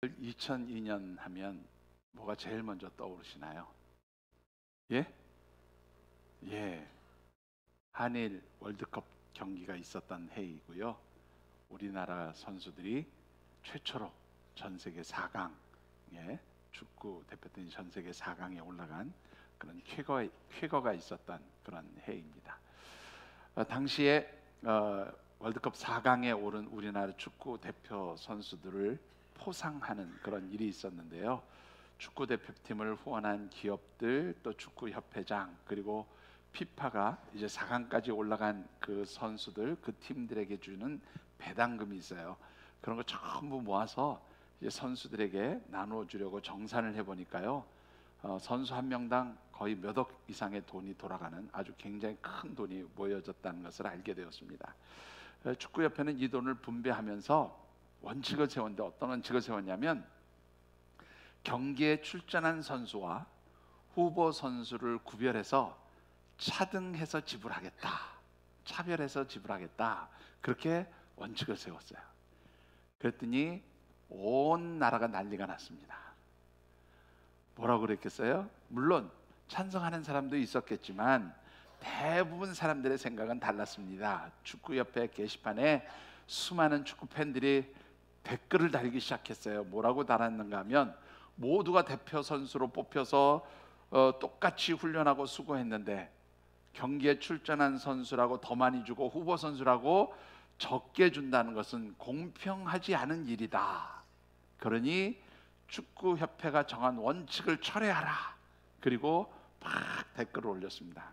2002년 하면 뭐가 제일 먼저 떠오르시나요? 예? 예. 한일 월드컵 경기가 있었던 해이고요. 우리나라 선수들이 최초로 전 세계 4강에 축구 대표팀이 전 세계 4강에 올라간 그런 쾌거가 있었던 그런 해입니다. 당시에 월드컵 4강에 오른 우리나라 축구 대표 선수들을 포상하는 그런 일이 있었는데요. 축구 대표팀을 후원한 기업들, 또 축구 협회장, 그리고 피파가 이제 4강까지 올라간 그 선수들, 그 팀들에게 주는 배당금이 있어요. 그런 거 전부 모아서 이제 선수들에게 나누어 주려고 정산을 해보니까요, 선수 한 명당 거의 몇 억 이상의 돈이 돌아가는 아주 굉장히 큰 돈이 모여졌다는 것을 알게 되었습니다. 축구협회는 이 돈을 분배하면서 원칙을 세웠는데, 어떤 원칙을 세웠냐면, 경기에 출전한 선수와 후보 선수를 구별해서 차등해서 지불하겠다, 차별해서 지불하겠다, 그렇게 원칙을 세웠어요. 그랬더니 온 나라가 난리가 났습니다. 뭐라고 그랬겠어요? 물론 찬성하는 사람도 있었겠지만 대부분 사람들의 생각은 달랐습니다. 축구협회 게시판에 수많은 축구 팬들이 댓글을 달기 시작했어요. 뭐라고 달았는가 하면, 모두가 대표 선수로 뽑혀서 똑같이 훈련하고 수고했는데 경기에 출전한 선수라고 더 많이 주고 후보 선수라고 적게 준다는 것은 공평하지 않은 일이다. 그러니 축구협회가 정한 원칙을 철회하라. 그리고 막 댓글을 올렸습니다.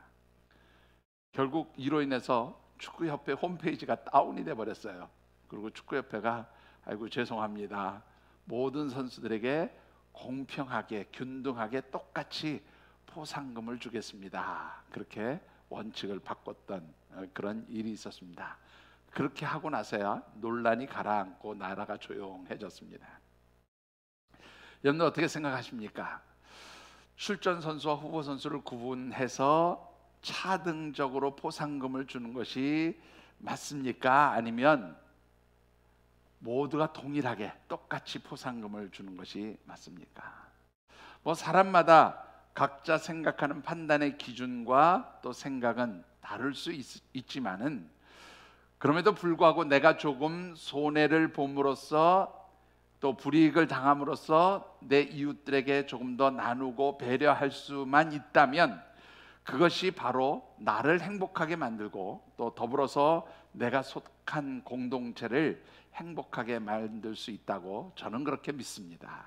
결국 이로 인해서 축구협회 홈페이지가 다운이 돼 버렸어요. 그리고 축구협회가 아이고 죄송합니다, 모든 선수들에게 공평하게 균등하게 똑같이 포상금을 주겠습니다, 그렇게 원칙을 바꿨던 그런 일이 있었습니다. 그렇게 하고 나서야 논란이 가라앉고 나라가 조용해졌습니다. 여러분 어떻게 생각하십니까? 출전 선수와 후보 선수를 구분해서 차등적으로 포상금을 주는 것이 맞습니까? 아니면 모두가 동일하게 똑같이 포상금을 주는 것이 맞습니까? 사람마다 각자 생각하는 판단의 기준과 또 생각은 다를 수 있지만은, 그럼에도 불구하고 내가 조금 손해를 봄으로써 또 불이익을 당함으로써 내 이웃들에게 조금 더 나누고 배려할 수만 있다면, 그것이 바로 나를 행복하게 만들고 또 더불어서 내가 속한 공동체를 행복하게 만들 수 있다고 저는 그렇게 믿습니다.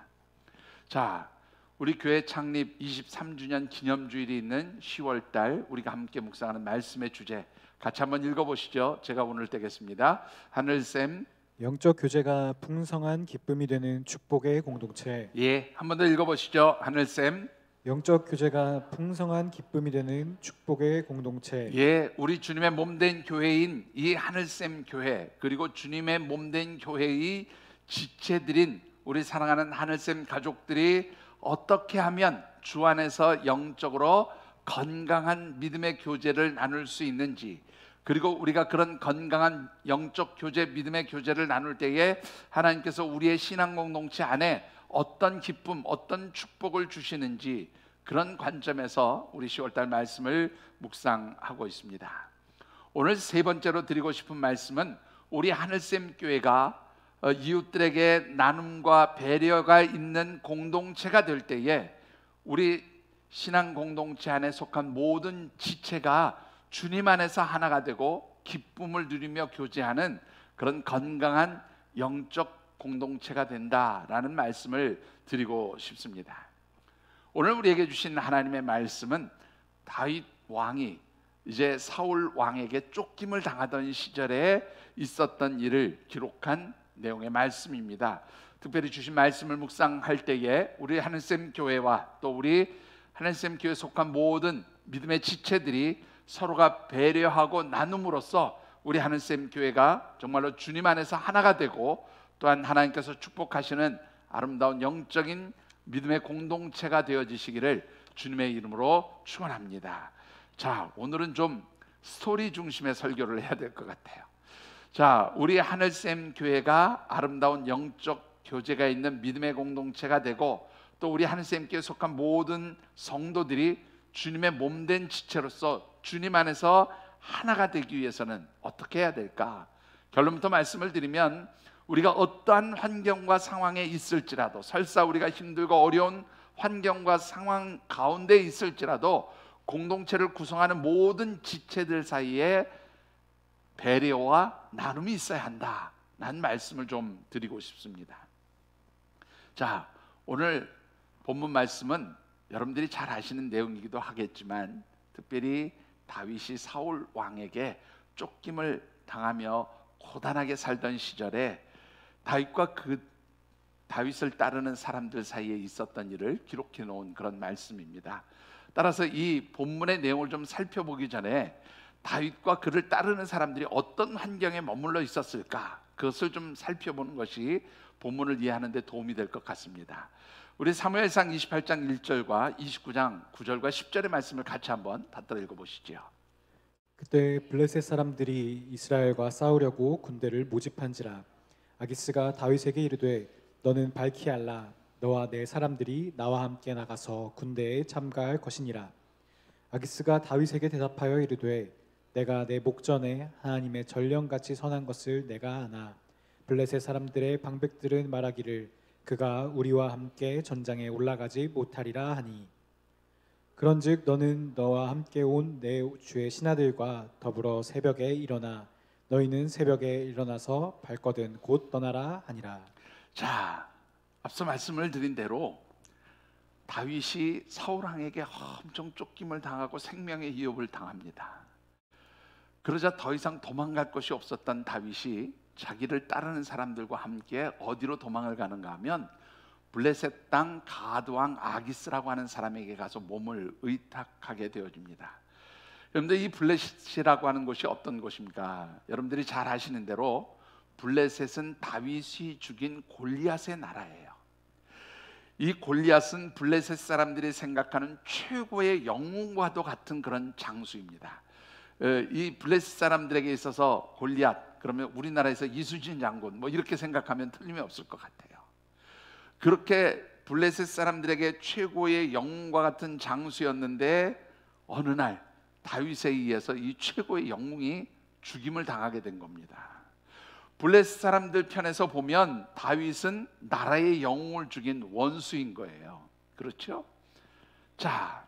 자, 우리 교회 창립 23주년 기념주일이 있는 10월달 우리가 함께 묵상하는 말씀의 주제 같이 한번 읽어보시죠. 제가 오늘 떼겠습니다. 하늘샘, 영적 교제가 풍성한 기쁨이 되는 축복의 공동체. 예, 한번 더 읽어보시죠. 하늘샘, 영적 교제가 풍성한 기쁨이 되는 축복의 공동체. 예, 우리 주님의 몸된 교회인 이 하늘샘 교회, 그리고 주님의 몸된 교회의 지체들인 우리 사랑하는 하늘샘 가족들이 어떻게 하면 주 안에서 영적으로 건강한 믿음의 교제를 나눌 수 있는지, 그리고 우리가 그런 건강한 영적 교제, 믿음의 교제를 나눌 때에 하나님께서 우리의 신앙 공동체 안에 어떤 기쁨, 어떤 축복을 주시는지, 그런 관점에서 우리 10월달 말씀을 묵상하고 있습니다. 오늘 세 번째로 드리고 싶은 말씀은, 우리 하늘샘 교회가 이웃들에게 나눔과 배려가 있는 공동체가 될 때에 우리 신앙 공동체 안에 속한 모든 지체가 주님 안에서 하나가 되고 기쁨을 누리며 교제하는 그런 건강한 영적 공동체가 된다라는 말씀을 드리고 싶습니다. 오늘 우리에게 주신 하나님의 말씀은 다윗 왕이 이제 사울 왕에게 쫓김을 당하던 시절에 있었던 일을 기록한 내용의 말씀입니다. 특별히 주신 말씀을 묵상할 때에 우리 하늘샘 교회와 또 우리 하늘샘 교회에 속한 모든 믿음의 지체들이 서로가 배려하고 나눔으로써 우리 하늘샘 교회가 정말로 주님 안에서 하나가 되고, 또한 하나님께서 축복하시는 아름다운 영적인 믿음의 공동체가 되어지시기를 주님의 이름으로 축원합니다. 자, 오늘은 좀 스토리 중심의 설교를 해야 될 것 같아요. 자, 우리 하늘샘 교회가 아름다운 영적 교제가 있는 믿음의 공동체가 되고 또 우리 하늘샘교회에 속한 모든 성도들이 주님의 몸된 지체로서 주님 안에서 하나가 되기 위해서는 어떻게 해야 될까? 결론부터 말씀을 드리면 우리가 어떠한 환경과 상황에 있을지라도, 설사 우리가 힘들고 어려운 환경과 상황 가운데 있을지라도 공동체를 구성하는 모든 지체들 사이에 배려와 나눔이 있어야 한다라는 말씀을 좀 드리고 싶습니다. 자, 오늘 본문 말씀은 여러분들이 잘 아시는 내용이기도 하겠지만 특별히 다윗이 사울 왕에게 쫓김을 당하며 고단하게 살던 시절에 다윗과 그 다윗을 따르는 사람들 사이에 있었던 일을 기록해 놓은 그런 말씀입니다. 따라서 이 본문의 내용을 좀 살펴보기 전에 다윗과 그를 따르는 사람들이 어떤 환경에 머물러 있었을까, 그것을 좀 살펴보는 것이 본문을 이해하는 데 도움이 될 것 같습니다. 우리 사무엘상 28장 1절과 29장 9절과 10절의 말씀을 같이 한번 다 읽어보시죠. 그때 블레셋 사람들이 이스라엘과 싸우려고 군대를 모집한지라 아기스가 다윗에게 이르되 너는 밝히 알라. 너와 내 사람들이 나와 함께 나가서 군대에 참가할 것이니라. 아기스가 다윗에게 대답하여 이르되 내가 내 목전에 하나님의 전령같이 선한 것을 내가 아나. 블레셋 사람들의 방백들은 말하기를 그가 우리와 함께 전장에 올라가지 못하리라 하니 그런즉 너는 너와 함께 온 내 주의 신하들과 더불어 새벽에 일어나 너희는 새벽에 일어나서 발거든 곧 떠나라 하니라. 자, 앞서 말씀을 드린 대로 다윗이 사울 왕에게 엄청 쫓김을 당하고 생명의 위협을 당합니다. 그러자 더 이상 도망갈 곳이 없었던 다윗이 자기를 따르는 사람들과 함께 어디로 도망을 가는가 하면 블레셋 땅 가드 왕 아기스라고 하는 사람에게 가서 몸을 의탁하게 되어집니다. 여러분들, 이 블레셋이라고 하는 곳이 어떤 곳입니까? 여러분들이 잘 아시는 대로 블레셋은 다윗이 죽인 골리앗의 나라예요. 이 골리앗은 블레셋 사람들이 생각하는 최고의 영웅과도 같은 그런 장수입니다. 이 블레셋 사람들에게 있어서 골리앗 그러면 우리나라에서 이순신 장군 뭐 이렇게 생각하면 틀림이 없을 것 같아요. 그렇게 블레셋 사람들에게 최고의 영웅과 같은 장수였는데 어느 날 다윗에 의해서 이 최고의 영웅이 죽임을 당하게 된 겁니다. 블레셋 사람들 편에서 보면 다윗은 나라의 영웅을 죽인 원수인 거예요. 그렇죠? 자,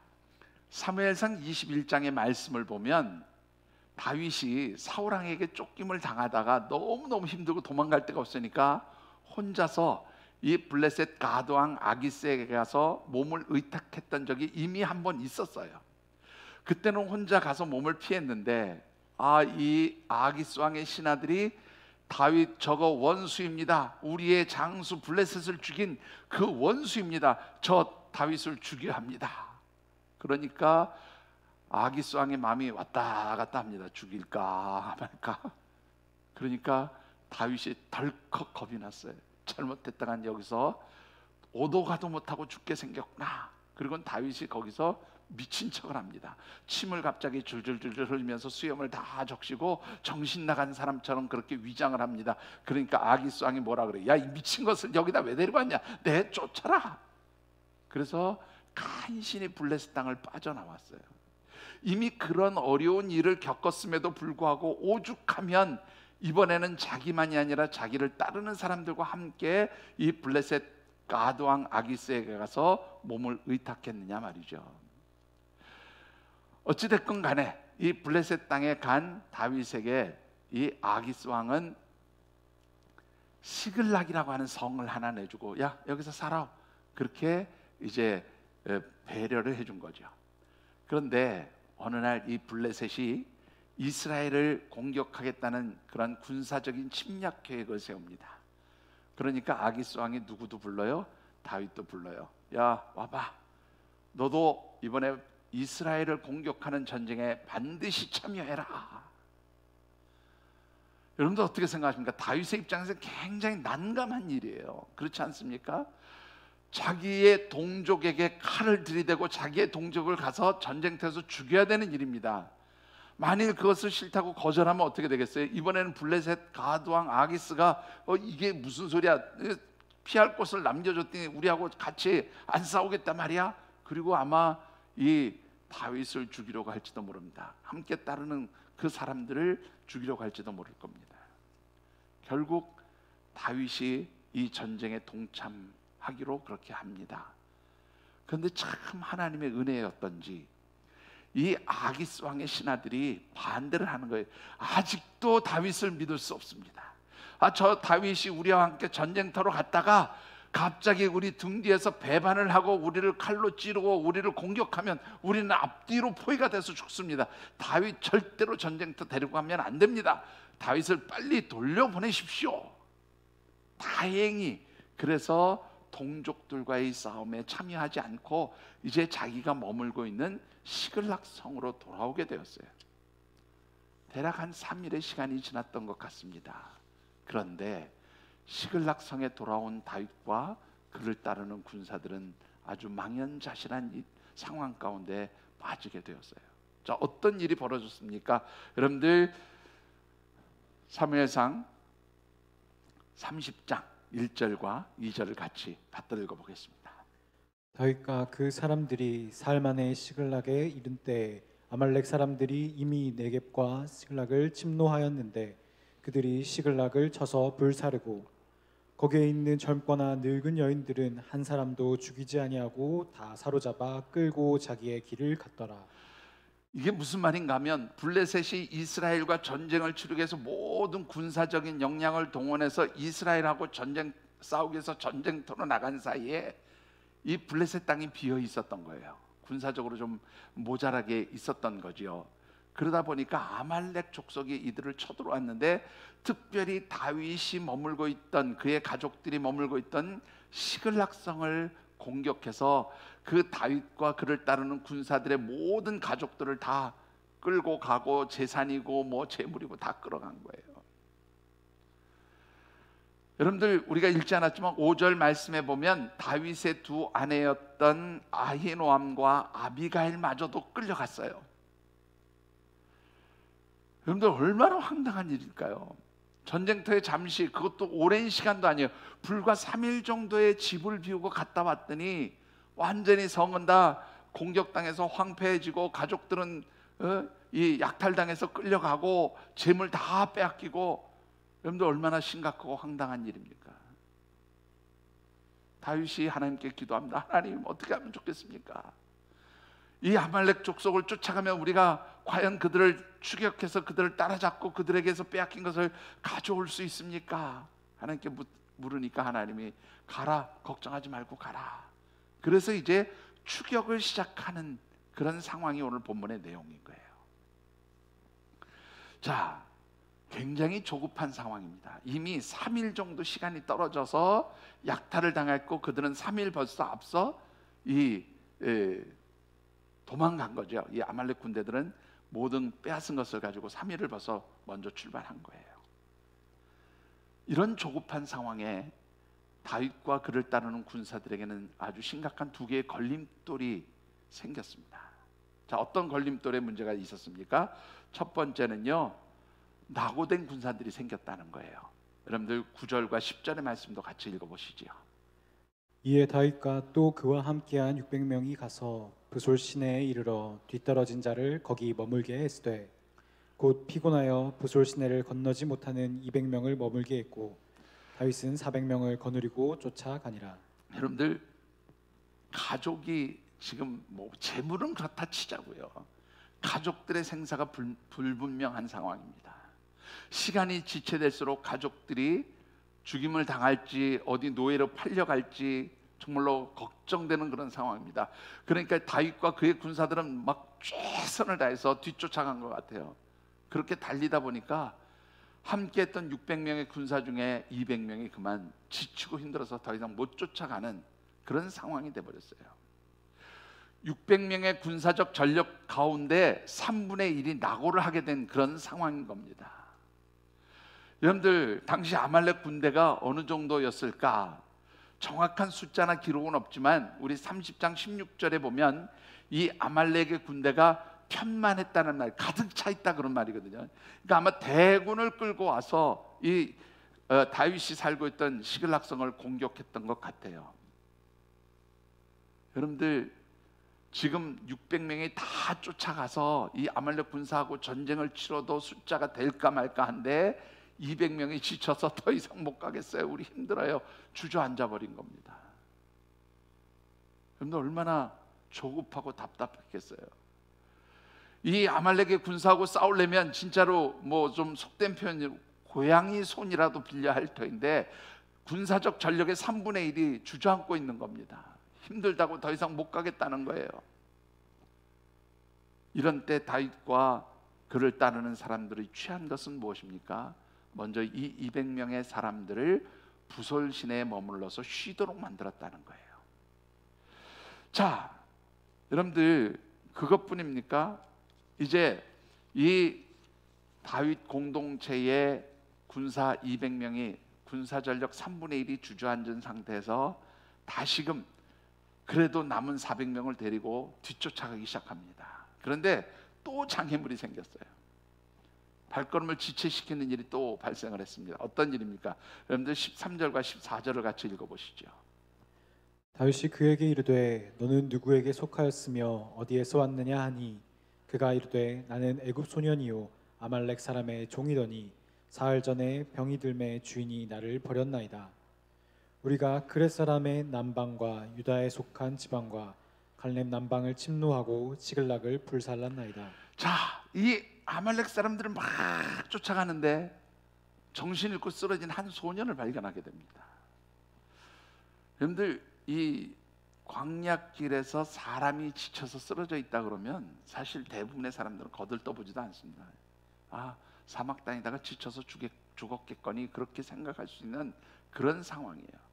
사무엘상 21장의 말씀을 보면 다윗이 사울 왕에게 쫓김을 당하다가 너무너무 힘들고 도망갈 데가 없으니까 혼자서 이 블레셋 가드 왕 아기스에게 가서 몸을 의탁했던 적이 이미 한 번 있었어요. 그때는 혼자 가서 몸을 피했는데 이 아기스 왕의 신하들이 다윗 저거 원수입니다. 우리의 장수 블레셋을 죽인 그 원수입니다. 저 다윗을 죽여야 합니다. 그러니까 아기스 왕의 마음이 왔다 갔다 합니다. 죽일까 말까. 그러니까 다윗이 덜컥 겁이 났어요. 잘못했다간 여기서 오도 가도 못하고 죽게 생겼구나. 그리고 다윗이 거기서 미친 척을 합니다. 침을 갑자기 줄줄줄 흘리면서 수염을 다 적시고 정신 나간 사람처럼 그렇게 위장을 합니다. 그러니까 아기스 왕이 뭐라 그래? 야, 이 미친 것을 여기다 왜 데리고 왔냐? 내쫓아라. 그래서 간신히 블레셋 땅을 빠져나왔어요. 이미 그런 어려운 일을 겪었음에도 불구하고 오죽하면 이번에는 자기만이 아니라 자기를 따르는 사람들과 함께 이 블레셋 가드 왕 아기스에게 가서 몸을 의탁했느냐 말이죠. 어찌됐건 간에 이 블레셋 땅에 간 다윗에게 이 아기스 왕은 시글락이라고 하는 성을 하나 내주고 야, 여기서 살아. 그렇게 이제 배려를 해준 거죠. 그런데 어느 날 이 블레셋이 이스라엘을 공격하겠다는 그런 군사적인 침략 계획을 세웁니다. 그러니까 아기스 왕이 누구도 불러요? 다윗도 불러요. 야, 와봐. 너도 이번에 이스라엘을 공격하는 전쟁에 반드시 참여해라. 여러분들 어떻게 생각하십니까? 다윗의 입장에서 굉장히 난감한 일이에요. 그렇지 않습니까? 자기의 동족에게 칼을 들이대고 자기의 동족을 가서 전쟁터에서 죽여야 되는 일입니다. 만일 그것을 싫다고 거절하면 어떻게 되겠어요? 이번에는 블레셋 가드 왕 아기스가 이게 무슨 소리야? 피할 곳을 남겨줬더니 우리하고 같이 안 싸우겠단 말이야. 그리고 아마 이 다윗을 죽이려고 할지도 모릅니다. 함께 따르는 그 사람들을 죽이려고 할지도 모를 겁니다. 결국 다윗이 이 전쟁에 동참하기로 그렇게 합니다. 그런데 참 하나님의 은혜였던지 이 아기스 왕의 신하들이 반대를 하는 거예요. 아직도 다윗을 믿을 수 없습니다. 저 다윗이 우리와 함께 전쟁터로 갔다가 갑자기 우리 등 뒤에서 배반을 하고 우리를 칼로 찌르고 우리를 공격하면 우리는 앞뒤로 포위가 돼서 죽습니다. 다윗 절대로 전쟁터 데리고 가면 안 됩니다. 다윗을 빨리 돌려보내십시오. 다행히 그래서 동족들과의 싸움에 참여하지 않고 이제 자기가 머물고 있는 시글락 성으로 돌아오게 되었어요. 대략 한 3일의 시간이 지났던 것 같습니다. 그런데 시글락 성에 돌아온 다윗과 그를 따르는 군사들은 아주 망연자실한 이 상황 가운데 빠지게 되었어요. 자, 어떤 일이 벌어졌습니까? 여러분들 사무엘상 30장 1절과 2절을 같이 받들어 읽어보겠습니다. 다윗과 그 사람들이 사흘 만에 시글락에 이른 때 아말렉 사람들이 이미 네겝과 시글락을 침노하였는데 그들이 시글락을 쳐서 불사르고 거기에 있는 젊거나 늙은 여인들은 한 사람도 죽이지 아니하고 다 사로잡아 끌고 자기의 길을 갔더라. 이게 무슨 말인가 하면 블레셋이 이스라엘과 전쟁을 치르기 위해서 모든 군사적인 역량을 동원해서 이스라엘하고 싸우기 위해서 전쟁터로 나간 사이에 이 블레셋 땅이 비어 있었던 거예요. 군사적으로 좀 모자라게 있었던 거지요. 그러다 보니까 아말렉 족속이 이들을 쳐들어왔는데 특별히 다윗이 머물고 있던 그의 가족들이 머물고 있던 시글락성을 공격해서 그 다윗과 그를 따르는 군사들의 모든 가족들을 다 끌고 가고 재산이고 뭐 재물이고 다 끌어간 거예요. 여러분들 우리가 읽지 않았지만 5절 말씀에 보면 다윗의 두 아내였던 아히노암과 아비가일마저도 끌려갔어요. 여러분들 얼마나 황당한 일일까요? 전쟁터에 잠시, 그것도 오랜 시간도 아니에요. 불과 3일 정도의 집을 비우고 갔다 왔더니 완전히 성은 다 공격당해서 황폐해지고 가족들은 이 약탈당해서 끌려가고 재물 다 빼앗기고. 여러분들 얼마나 심각하고 황당한 일입니까? 다윗이 하나님께 기도합니다. 하나님 어떻게 하면 좋겠습니까? 이 아말렉 족속을 쫓아가면 우리가 과연 그들을 추격해서 그들을 따라잡고 그들에게서 빼앗긴 것을 가져올 수 있습니까? 하나님께 물으니까 하나님이 가라, 걱정하지 말고 가라. 그래서 이제 추격을 시작하는 그런 상황이 오늘 본문의 내용인 거예요. 자, 굉장히 조급한 상황입니다. 이미 3일 정도 시간이 떨어져서 약탈을 당했고 그들은 3일 벌써 앞서 도망간 거죠. 이 아말렉 군대들은 모든 빼앗은 것을 가지고 3일을 벌써 먼저 출발한 거예요. 이런 조급한 상황에 다윗과 그를 따르는 군사들에게는 아주 심각한 두 개의 걸림돌이 생겼습니다. 자, 어떤 걸림돌의 문제가 있었습니까? 첫 번째는요, 낙오된 군사들이 생겼다는 거예요. 여러분들 9절과 10절의 말씀도 같이 읽어보시죠. 이에 다윗과 또 그와 함께한 600명이 가서 브솔 시내에 이르러 뒤떨어진 자를 거기 머물게 했으되 곧 피곤하여 브솔 시내를 건너지 못하는 200명을 머물게 했고 다윗은 400명을 거느리고 쫓아가니라. 여러분들 가족이 지금 뭐 재물은 그렇다 치자고요. 가족들의 생사가 불분명한 상황입니다. 시간이 지체될수록 가족들이 죽임을 당할지 어디 노예로 팔려갈지 정말로 걱정되는 그런 상황입니다. 그러니까 다윗과 그의 군사들은 막 최선을 다해서 뒤쫓아간 것 같아요. 그렇게 달리다 보니까 함께했던 600명의 군사 중에 200명이 그만 지치고 힘들어서 더 이상 못 쫓아가는 그런 상황이 돼버렸어요. 600명의 군사적 전력 가운데 3분의 1이 낙오를 하게 된 그런 상황인 겁니다. 여러분들 당시 아말렉 군대가 어느 정도였을까? 정확한 숫자나 기록은 없지만 우리 30장 16절에 보면 이 아말렉의 군대가 편만했다는 말, 가득 차 있다 그런 말이거든요. 그러니까 아마 대군을 끌고 와서 이 다윗이 살고 있던 시글락성을 공격했던 것 같아요. 여러분들 지금 600명이 다 쫓아가서 이 아말렉 군사하고 전쟁을 치러도 숫자가 될까 말까 한데 200명이 지쳐서 더 이상 못 가겠어요. 우리 힘들어요. 주저앉아 버린 겁니다. 여러분들 얼마나 조급하고 답답했겠어요. 이 아말렉의 군사하고 싸우려면 진짜로 뭐 좀 속된 표현으로 고양이 손이라도 빌려야 할 터인데 군사적 전력의 3분의 1이 주저앉고 있는 겁니다. 힘들다고 더 이상 못 가겠다는 거예요. 이런 때 다윗과 그를 따르는 사람들이 취한 것은 무엇입니까? 먼저 이 200명의 사람들을 부솔 시내에 머물러서 쉬도록 만들었다는 거예요. 자, 여러분들 그것뿐입니까? 이제 이 다윗 공동체의 군사 200명이 군사 전력 3분의 1이 주저앉은 상태에서 다시금 그래도 남은 400명을 데리고 뒤쫓아가기 시작합니다. 그런데 또 장애물이 생겼어요. 발걸음을 지체시키는 일이 또 발생을 했습니다. 어떤 일입니까? 여러분들 13절과 14절을 같이 읽어보시죠. 다윗이 그에게 이르되 너는 누구에게 속하였으며 어디에서 왔느냐 하니 그가 이르되 나는 애굽 소년이요 아말렉 사람의 종이더니 사흘 전에 병이 들매 주인이 나를 버렸나이다. 우리가 그렛 사람의 남방과 유다에 속한 지방과 갈렙 남방을 침노하고 지글락을 불살랐나이다. 자, 이 아말렉 사람들을 막 쫓아가는데 정신 잃고 쓰러진 한 소년을 발견하게 됩니다. 여러분들 이 광야길에서 사람이 지쳐서 쓰러져 있다 그러면 사실 대부분의 사람들은 거들떠보지도 않습니다. 아, 사막 다니다가 지쳐서 죽었겠거니 그렇게 생각할 수 있는 그런 상황이에요.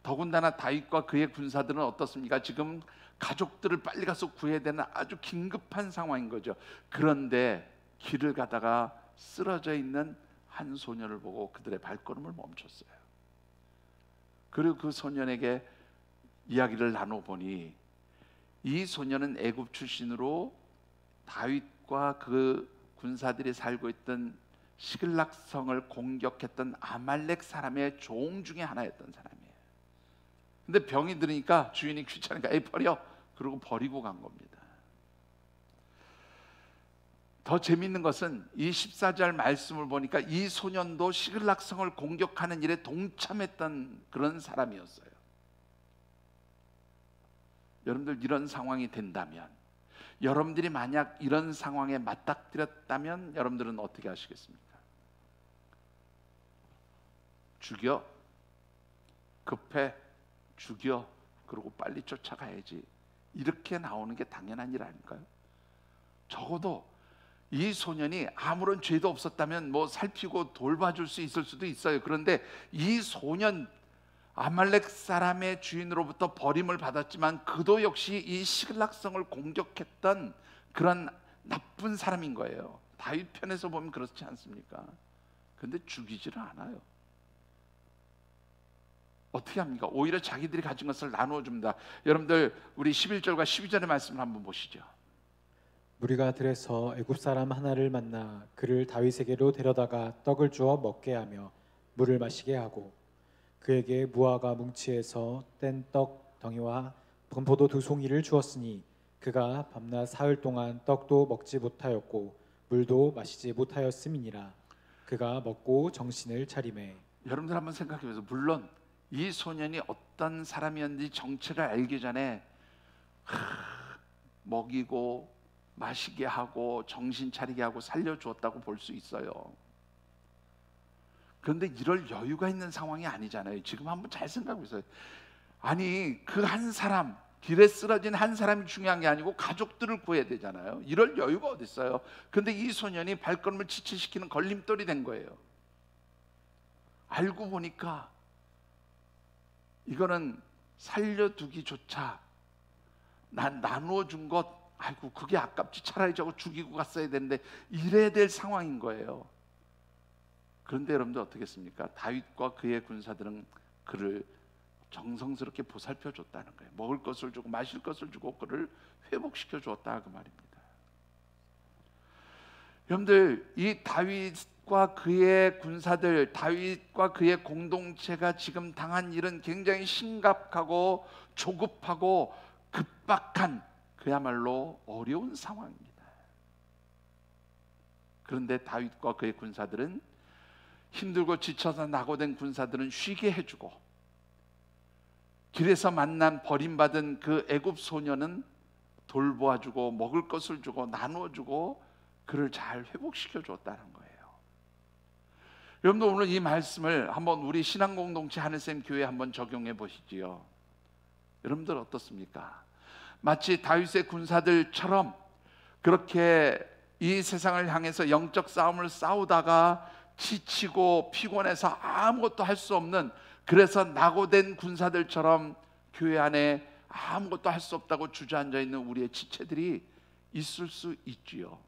더군다나 다윗과 그의 군사들은 어떻습니까? 지금 가족들을 빨리 가서 구해야 되는 아주 긴급한 상황인 거죠. 그런데 길을 가다가 쓰러져 있는 한 소년을 보고 그들의 발걸음을 멈췄어요. 그리고 그 소년에게 이야기를 나눠보니 이 소년은 애굽 출신으로 다윗과 그 군사들이 살고 있던 시글락성을 공격했던 아말렉 사람의 종 중에 하나였던 사람이에요. 근데 병이 들으니까 주인이 귀찮으니까 에이 버려, 그러고 버리고 간 겁니다. 더 재미있는 것은 이 14절 말씀을 보니까 이 소년도 시글락성을 공격하는 일에 동참했던 그런 사람이었어요. 여러분들 이런 상황이 된다면, 여러분들이 만약 이런 상황에 맞닥뜨렸다면 여러분들은 어떻게 하시겠습니까? 죽여? 급해? 죽여? 그러고 빨리 쫓아가야지. 이렇게 나오는 게 당연한 일 아닐까요? 적어도 이 소년이 아무런 죄도 없었다면 뭐 살피고 돌봐줄 수 있을 수도 있어요. 그런데 이 소년, 아말렉 사람의 주인으로부터 버림을 받았지만 그도 역시 이 시글락성을 공격했던 그런 나쁜 사람인 거예요. 다윗 편에서 보면 그렇지 않습니까? 그런데 죽이지를 않아요. 어떻게 합니까? 오히려 자기들이 가진 것을 나누어 줍니다. 여러분들 우리 11절과 12절의 말씀을 한번 보시죠. 무리가 들에서 애굽 사람 하나를 만나 그를 다윗에게로 데려다가 떡을 주어 먹게 하며 물을 마시게 하고 그에게 무화과 뭉치에서 뗀 떡 덩이와 건포도 2송이를 주었으니 그가 밤낮 사흘 동안 떡도 먹지 못하였고 물도 마시지 못하였음이니라. 그가 먹고 정신을 차리매. 여러분들 한번 생각해 보세요. 물론 이 소년이 어떤 사람이었는지 정체를 알기 전에 먹이고 마시게 하고 정신 차리게 하고 살려주었다고 볼 수 있어요. 그런데 이럴 여유가 있는 상황이 아니잖아요. 지금 한번 잘 생각해 보세요. 아니 그 한 사람, 길에 쓰러진 한 사람이 중요한 게 아니고 가족들을 구해야 되잖아요. 이럴 여유가 어디 있어요? 그런데 이 소년이 발걸음을 지체시키는 걸림돌이 된 거예요. 알고 보니까 이거는 살려두기조차 나누어 준 것, 아이고 그게 아깝지, 차라리 저거 죽이고 갔어야 되는데 이래야 될 상황인 거예요. 그런데 여러분들 어떻겠습니까? 다윗과 그의 군사들은 그를 정성스럽게 보살펴 줬다는 거예요. 먹을 것을 주고 마실 것을 주고 그를 회복시켜 주었다 그 말입니다. 여러분들 이 다윗 다윗과 그의 군사들, 다윗과 그의 공동체가 지금 당한 일은 굉장히 심각하고 조급하고 급박한 그야말로 어려운 상황입니다. 그런데 다윗과 그의 군사들은, 힘들고 지쳐서 낙오된 군사들은 쉬게 해주고, 길에서 만난 버림받은 그 애굽 소녀는 돌보아주고 먹을 것을 주고 나누어주고 그를 잘 회복시켜 줬다는 거예요. 여러분들, 오늘 이 말씀을 한번 우리 신앙공동체 하늘샘 교회에 한번 적용해 보시지요. 여러분들 어떻습니까? 마치 다윗의 군사들처럼 그렇게 이 세상을 향해서 영적 싸움을 싸우다가 지치고 피곤해서 아무것도 할 수 없는, 그래서 낙오된 군사들처럼 교회 안에 아무것도 할 수 없다고 주저앉아 있는 우리의 지체들이 있을 수 있지요.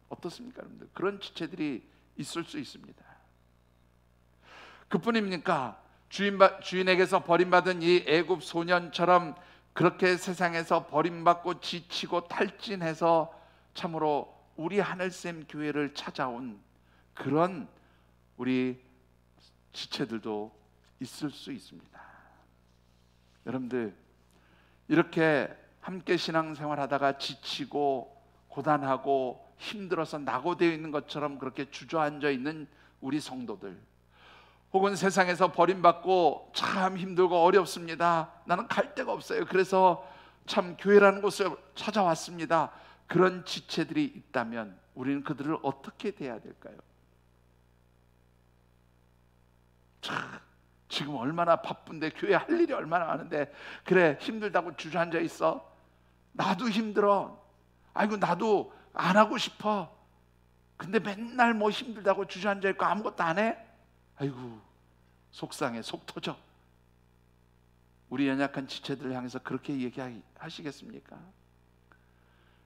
어떻습니까, 여러분들? 그런 지체들이 있을 수 있습니다. 그뿐입니까? 주인에게서 버림받은 이 애굽 소년처럼 그렇게 세상에서 버림받고 지치고 탈진해서 참으로 우리 하늘샘 교회를 찾아온 그런 우리 지체들도 있을 수 있습니다. 여러분들, 이렇게 함께 신앙생활하다가 지치고 고단하고 힘들어서 낙오되어 있는 것처럼 그렇게 주저앉아 있는 우리 성도들, 혹은 세상에서 버림받고 참 힘들고 어렵습니다, 나는 갈 데가 없어요, 그래서 참 교회라는 곳을 찾아왔습니다, 그런 지체들이 있다면 우리는 그들을 어떻게 대해야 될까요? 지금 얼마나 바쁜데, 교회 할 일이 얼마나 많은데, 그래 힘들다고 주저앉아 있어? 나도 힘들어. 아이고 나도 안 하고 싶어. 근데 맨날 뭐 힘들다고 주저앉아 있고 아무것도 안 해? 아이고 속상해, 속 터져. 우리 연약한 지체들을 향해서 그렇게 얘기하시겠습니까?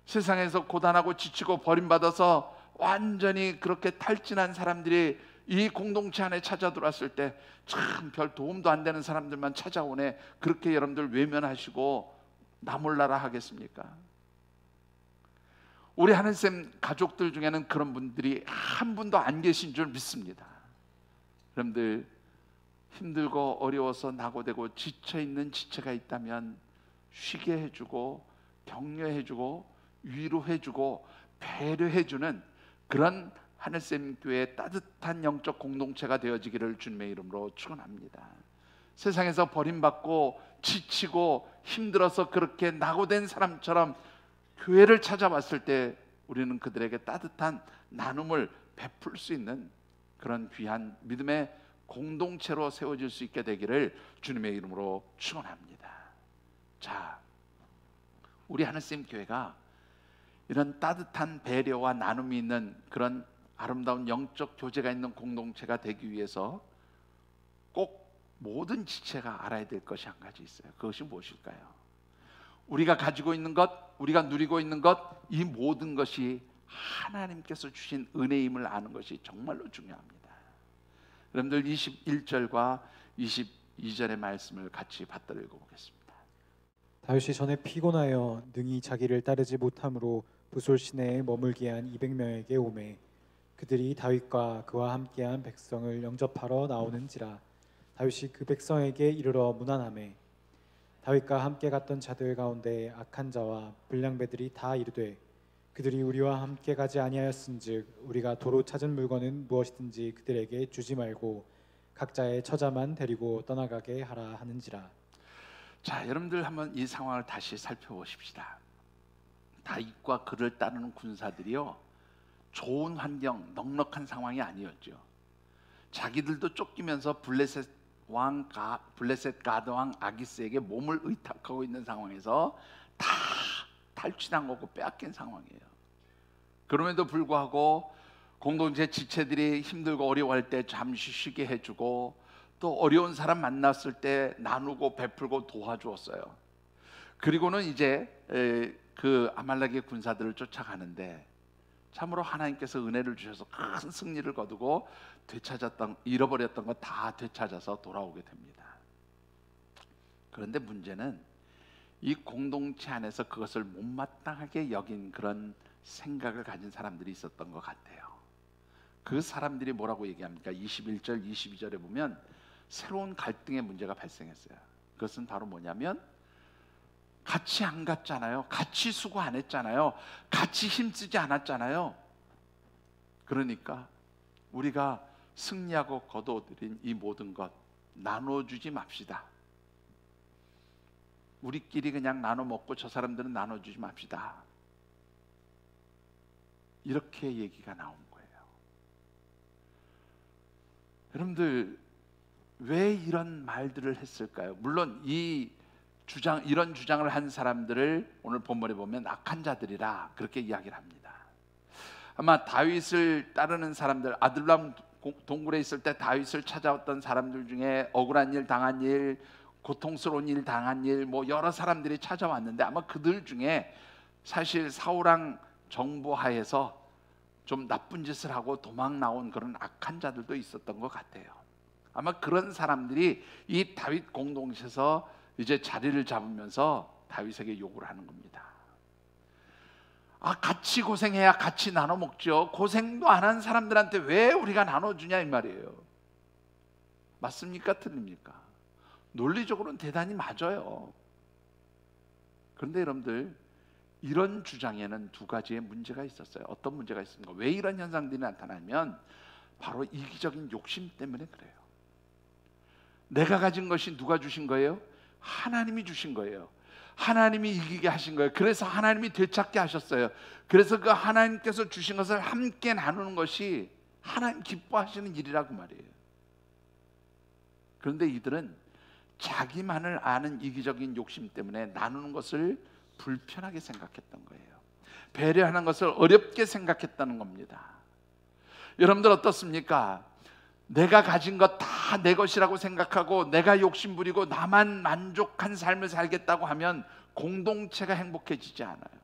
세상에서 고단하고 지치고 버림받아서 완전히 그렇게 탈진한 사람들이 이 공동체 안에 찾아 들어왔을 때 참 별 도움도 안 되는 사람들만 찾아오네, 그렇게 여러분들 외면하시고 나 몰라라 하겠습니까? 우리 하늘샘 가족들 중에는 그런 분들이 한 분도 안 계신 줄 믿습니다. 여러분들, 힘들고 어려워서 낙오되고 지쳐있는 지체가 있다면 쉬게 해주고 격려해주고 위로해주고 배려해주는 그런 하늘샘 교회의 따뜻한 영적 공동체가 되어지기를 주님의 이름으로 축원합니다. 세상에서 버림받고 지치고 힘들어서 그렇게 낙오된 사람처럼 교회를 찾아왔을 때 우리는 그들에게 따뜻한 나눔을 베풀 수 있는 그런 귀한 믿음의 공동체로 세워질 수 있게 되기를 주님의 이름으로 축원합니다. 자, 우리 하늘샘 교회가 이런 따뜻한 배려와 나눔이 있는 그런 아름다운 영적 교제가 있는 공동체가 되기 위해서 꼭 모든 지체가 알아야 될 것이 한 가지 있어요. 그것이 무엇일까요? 우리가 가지고 있는 것, 우리가 누리고 있는 것, 이 모든 것이 하나님께서 주신 은혜임을 아는 것이 정말로 중요합니다. 여러분들 21절과 22절의 말씀을 같이 받들어 읽어보겠습니다. 다윗이 전에 피곤하여 능히 자기를 따르지 못함으로 부솔 시내에 머물게 한 200명에게 오매 그들이 다윗과 그와 함께한 백성을 영접하러 나오는지라 다윗이 그 백성에게 이르러 문안하매 다윗과 함께 갔던 자들 가운데 악한 자와 불량배들이 다 이르되 그들이 우리와 함께 가지 아니하였은즉 우리가 도로 찾은 물건은 무엇이든지 그들에게 주지 말고 각자의 처자만 데리고 떠나가게 하라 하는지라. 자, 여러분들 한번 이 상황을 다시 살펴보십시다. 다윗과 그를 따르는 군사들이요, 좋은 환경, 넉넉한 상황이 아니었죠. 자기들도 쫓기면서 블레셋 가드 왕 아기스에게 몸을 의탁하고 있는 상황에서 다 탈취한 거고 빼앗긴 상황이에요. 그럼에도 불구하고 공동체 지체들이 힘들고 어려워할 때 잠시 쉬게 해주고 또 어려운 사람 만났을 때 나누고 베풀고 도와주었어요. 그리고는 이제 그 아말렉의 군사들을 쫓아가는데 참으로 하나님께서 은혜를 주셔서 큰 승리를 거두고 잃어버렸던 거 다 되찾아서 돌아오게 됩니다. 그런데 문제는 이 공동체 안에서 그것을 못마땅하게 여긴 그런 생각을 가진 사람들이 있었던 것 같아요. 그 사람들이 뭐라고 얘기합니까? 21절, 22절에 보면 새로운 갈등의 문제가 발생했어요. 그것은 바로 뭐냐면 같이 안 갔잖아요. 같이 수고 안 했잖아요. 같이 힘쓰지 않았잖아요. 그러니까 우리가 승리하고 거둬들인 이 모든 것 나눠주지 맙시다. 우리끼리 그냥 나눠 먹고 저 사람들은 나눠주지 맙시다. 이렇게 얘기가 나온 거예요. 여러분들 왜 이런 말들을 했을까요? 물론 이런 주장을 한 사람들을 오늘 본문에 보면 악한 자들이라 그렇게 이야기를 합니다. 아마 다윗을 따르는 사람들, 아둘람 동굴에 있을 때 다윗을 찾아왔던 사람들 중에 억울한 일 당한 일, 고통스러운 일 당한 일, 뭐 여러 사람들이 찾아왔는데 아마 그들 중에 사실 사울왕 정부하에서 좀 나쁜 짓을 하고 도망 나온 그런 악한 자들도 있었던 것 같아요. 아마 그런 사람들이 이 다윗 공동체에서 이제 자리를 잡으면서 다윗에게 요구를 하는 겁니다. 같이 고생해야 같이 나눠 먹죠. 고생도 안 한 사람들한테 왜 우리가 나눠주냐 이 말이에요. 맞습니까? 틀립니까? 논리적으로는 대단히 맞아요. 그런데 여러분들 이런 주장에는 두 가지의 문제가 있었어요. 어떤 문제가 있습니까? 왜 이런 현상들이 나타나면 바로 이기적인 욕심 때문에 그래요. 내가 가진 것이 누가 주신 거예요? 하나님이 주신 거예요. 하나님이 이기게 하신 거예요. 그래서 하나님이 되찾게 하셨어요. 그래서 그 하나님께서 주신 것을 함께 나누는 것이 하나님 기뻐하시는 일이라고 말이에요. 그런데 이들은 자기만을 아는 이기적인 욕심 때문에 나누는 것을 불편하게 생각했던 거예요. 배려하는 것을 어렵게 생각했다는 겁니다. 여러분들 어떻습니까? 내가 가진 것 다 내 것이라고 생각하고 내가 욕심부리고 나만 만족한 삶을 살겠다고 하면 공동체가 행복해지지 않아요.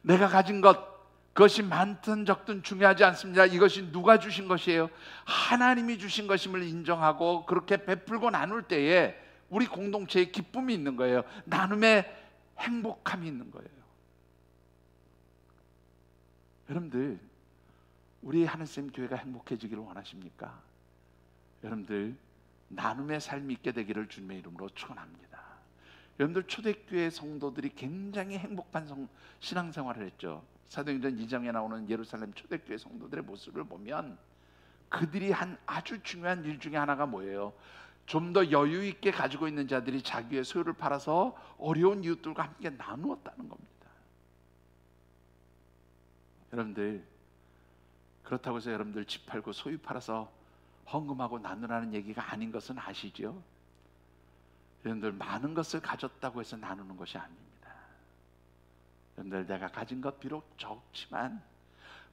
내가 가진 것, 그것이 많든 적든 중요하지 않습니다. 이것이 누가 주신 것이에요? 하나님이 주신 것임을 인정하고 그렇게 베풀고 나눌 때에 우리 공동체에 기쁨이 있는 거예요. 나눔에 행복함이 있는 거예요. 여러분들 우리 하늘샘 교회가 행복해지기를 원하십니까? 여러분들 나눔의 삶이 있게 되기를 주님의 이름으로 축원합니다. 여러분들 초대교회 성도들이 굉장히 행복한 신앙생활을 했죠. 사도행전 2장에 나오는 예루살렘 초대교회 성도들의 모습을 보면 그들이 한 아주 중요한 일 중에 하나가 뭐예요? 좀 더 여유 있게 가지고 있는 자들이 자기의 소유를 팔아서 어려운 이웃들과 함께 나누었다는 겁니다. 여러분들 그렇다고 해서 여러분들 집 팔고 소유 팔아서 헌금하고 나누라는 얘기가 아닌 것은 아시죠? 여러분들 많은 것을 가졌다고 해서 나누는 것이 아닙니다. 여러분들 내가 가진 것 비록 적지만,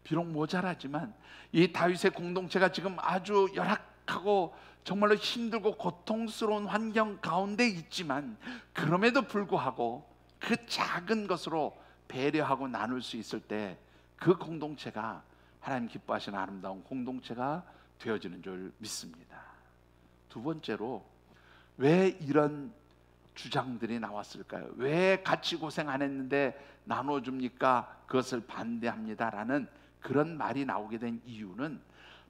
비록 모자라지만 이 다윗의 공동체가 지금 아주 열악하고 정말로 힘들고 고통스러운 환경 가운데 있지만 그럼에도 불구하고 그 작은 것으로 배려하고 나눌 수 있을 때 그 공동체가 하나님 기뻐하시는 아름다운 공동체가 되어지는 줄 믿습니다. 두 번째로 왜 이런 주장들이 나왔을까요? 왜 같이 고생 안 했는데 나눠줍니까? 그것을 반대합니다라는 그런 말이 나오게 된 이유는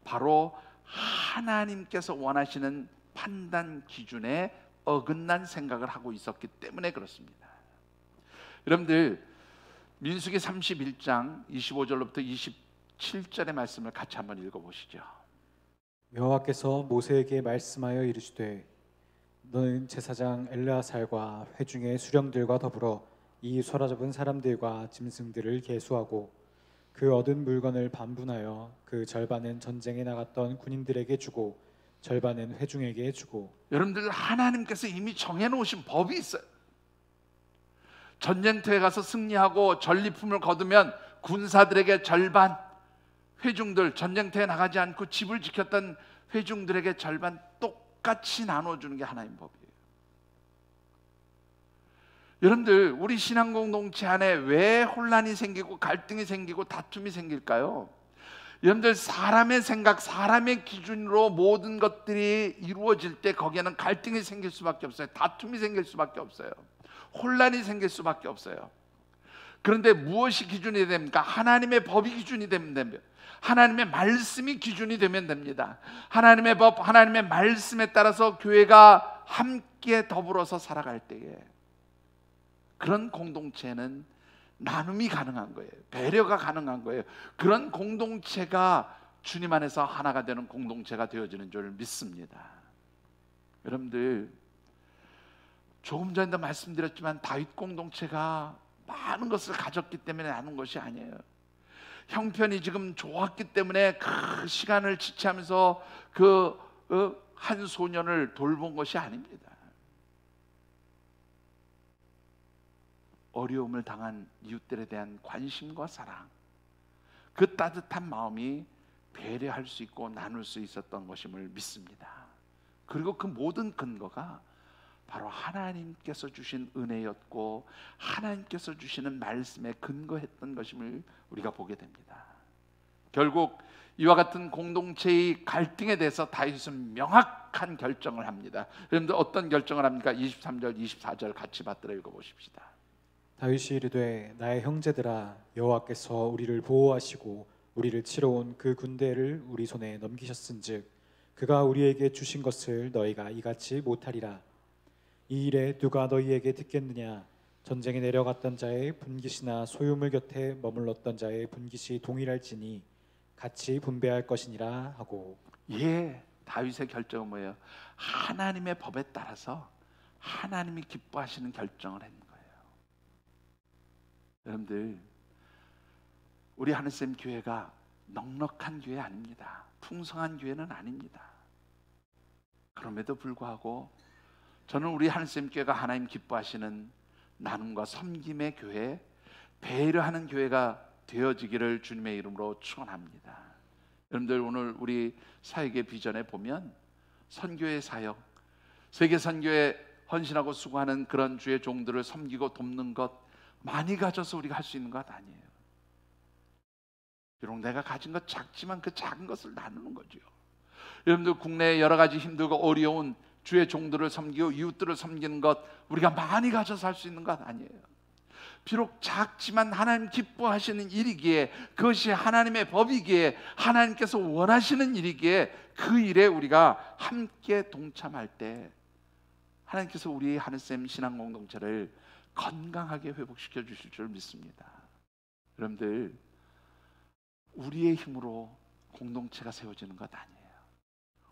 바로 하나님께서 원하시는 판단 기준에 어긋난 생각을 하고 있었기 때문에 그렇습니다. 여러분들 민수기 31장 25절로부터 27절의 말씀을 같이 한번 읽어보시죠. 여호와께서 모세에게 말씀하여 이르시되 너는 제사장 엘르아살과 회중의 수령들과 더불어 이 소라잡은 사람들과 짐승들을 계수하고 그 얻은 물건을 반분하여 그 절반은 전쟁에 나갔던 군인들에게 주고 절반은 회중에게 주고. 여러분들 하나님께서 이미 정해놓으신 법이 있어요. 전쟁터에 가서 승리하고 전리품을 거두면 군사들에게 절반, 회중들 전쟁터에 나가지 않고 집을 지켰던 회중들에게 절반 똑같이 나눠주는 게 하나님 법이에요. 여러분들 우리 신앙 공동체 안에 왜 혼란이 생기고 갈등이 생기고 다툼이 생길까요? 여러분들 사람의 생각, 사람의 기준으로 모든 것들이 이루어질 때 거기에는 갈등이 생길 수밖에 없어요. 다툼이 생길 수밖에 없어요. 혼란이 생길 수밖에 없어요. 그런데 무엇이 기준이 됩니까? 하나님의 법이 기준이 되면 됩니다. 하나님의 말씀이 기준이 되면 됩니다. 하나님의 법, 하나님의 말씀에 따라서 교회가 함께 더불어서 살아갈 때에 그런 공동체는 나눔이 가능한 거예요. 배려가 가능한 거예요. 그런 공동체가 주님 안에서 하나가 되는 공동체가 되어지는 줄 믿습니다. 여러분들, 조금 전에도 말씀드렸지만 다윗 공동체가 많은 것을 가졌기 때문에 나눈 것이 아니에요. 형편이 지금 좋았기 때문에 그 시간을 지체하면서 한 소년을 돌본 것이 아닙니다. 어려움을 당한 이웃들에 대한 관심과 사랑, 그 따뜻한 마음이 배려할 수 있고 나눌 수 있었던 것임을 믿습니다. 그리고 그 모든 근거가 바로 하나님께서 주신 은혜였고 하나님께서 주시는 말씀에 근거했던 것임을 우리가 보게 됩니다. 결국 이와 같은 공동체의 갈등에 대해서 다윗은 명확한 결정을 합니다. 여러분들 어떤 결정을 합니까? 23절, 24절 같이 받들어 읽어보십시다. 다윗이 이르되 나의 형제들아 여호와께서 우리를 보호하시고 우리를 치러 온 그 군대를 우리 손에 넘기셨은즉 그가 우리에게 주신 것을 너희가 이같이 못하리라. 이 일에 누가 너희에게 듣겠느냐? 전쟁에 내려갔던 자의 분깃이나 소유물 곁에 머물렀던 자의 분깃이 동일할지니 같이 분배할 것이니라 하고. 다윗의 결정은 뭐예요? 하나님의 법에 따라서 하나님이 기뻐하시는 결정을 한 거예요. 여러분들, 우리 하늘샘 교회가 넉넉한 교회 아닙니다. 풍성한 교회는 아닙니다. 그럼에도 불구하고 저는 우리 하늘샘 교회가 하나님 기뻐하시는 나눔과 섬김의 교회, 배려하는 교회가 되어지기를 주님의 이름으로 축원합니다. 여러분들, 오늘 우리 사역의 비전에 보면 선교의 사역, 세계 선교에 헌신하고 수고하는 그런 주의 종들을 섬기고 돕는 것 많이 가져서 우리가 할 수 있는 것 아니에요. 비록 내가 가진 것 작지만 그 작은 것을 나누는 거죠. 여러분들, 국내에 여러 가지 힘들고 어려운 주의 종들을 섬기고 이웃들을 섬기는 것 우리가 많이 가져서 할 수 있는 것 아니에요. 비록 작지만 하나님 기뻐하시는 일이기에, 그것이 하나님의 법이기에, 하나님께서 원하시는 일이기에 그 일에 우리가 함께 동참할 때 하나님께서 우리 하늘샘 신앙 공동체를 건강하게 회복시켜 주실 줄 믿습니다. 여러분들, 우리의 힘으로 공동체가 세워지는 것 아니에요.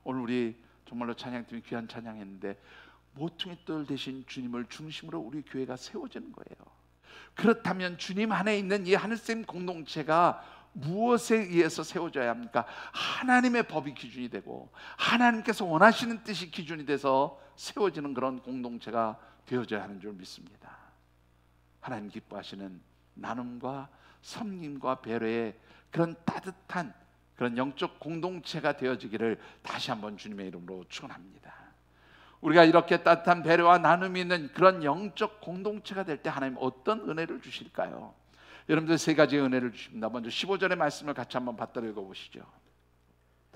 오늘 우리 정말로 찬양팀이 귀한 찬양했는데 모퉁이 돌 대신 주님을 중심으로 우리 교회가 세워지는 거예요. 그렇다면 주님 안에 있는 이 하늘샘 공동체가 무엇에 의해서 세워져야 합니까? 하나님의 법이 기준이 되고 하나님께서 원하시는 뜻이 기준이 돼서 세워지는 그런 공동체가 되어져야 하는 줄 믿습니다. 하나님 기뻐하시는 나눔과 섬김과 배려의 그런 따뜻한 그런 영적 공동체가 되어지기를 다시 한번 주님의 이름으로 축원합니다. 우리가 이렇게 따뜻한 배려와 나눔이 있는 그런 영적 공동체가 될 때 하나님 어떤 은혜를 주실까요? 여러분들 세 가지의 은혜를 주십니다. 먼저 15절의 말씀을 같이 한번 받들어 읽어보시죠.